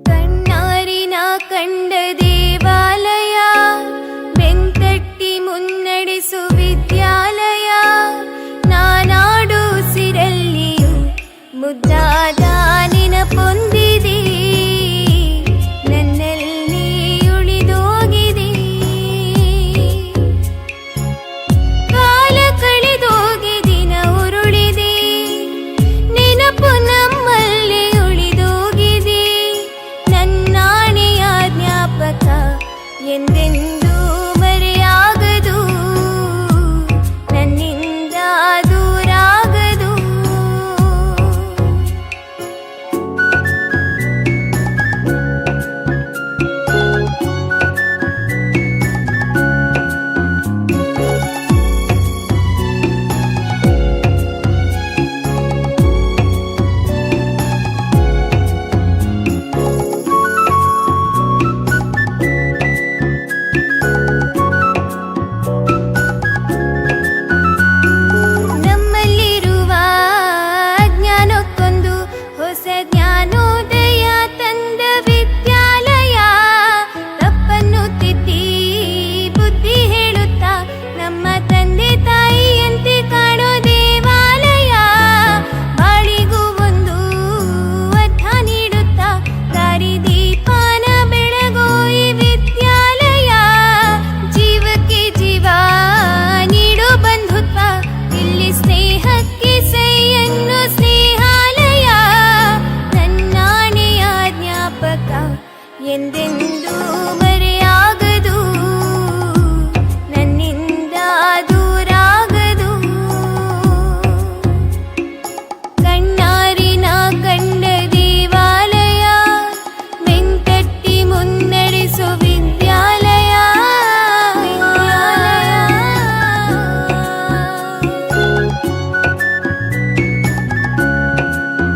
ಕಣ್ಣಾರಿನ ಕಂಡ ದೇವಾಲಯ, ಬೆಂತಟ್ಟಿ ಮುನ್ನಡೆಸು ವಿದ್ಯಾಲಯ. ನಾನಾಡು ಸಿರಲ್ಲಿಯೂ ಮುದ್ದಾದ ನೆನಪೊಂದಿದೆ, ನನ್ನಲ್ಲಿ ಉಳಿದೋಗಿದೆ. ಕಾಲ ಕಳೆದೋಗಿ ದಿನ ಉರುಳಿದೆ, ನೆನಪು ನಮ್ಮಲ್ಲಿ ಉಳಿದೋಗಿದೆ. ನನ್ನಾಣೆಯ ಜ್ಞಾಪಕ ಎಂದೆಂದೂ ಮರೆಯಾಗದು, ನನ್ನಿಂದ ದೂರಾಗದು. ನಮ್ಮಲ್ಲಿರುವ ಜ್ಞಾನಕ್ಕೊಂದು ಹೊಸ ಜ್ಞಾನೋದಯ ತಂದ ವಿದ್ಯಾಲಯ. ತಪ್ಪನ್ನು ತಿದ್ದಿ ಬುದ್ಧಿ ಹೇಳುತ್ತಾ ನಮ್ಮ ತಂದೆ ತಾಯಿಯಂತೆ ಕಾಣೋ ದೇವಾಲಯ. ಬಾಳಿಗೂ ಒಂದು ಅರ್ಥ ನೀಡುತ್ತಾ ದಾರಿದೀಪನ ಬೆಳಗೋ ಈ ವಿದ್ಯಾಲಯ. ಜೀವಕ್ಕೆ ಜೀವ ನೀಡೋ ಬಂಧುತ್ವ, ಇಲ್ಲಿ ಸ್ನೇಹಕ್ಕೆ ಸೈಯನ್ನು ಸ್ನೇಹಾಲಯ. ನನ್ನಾಣೆಯ ಜ್ಞಾಪಕ ಎಂದೆಂದೂ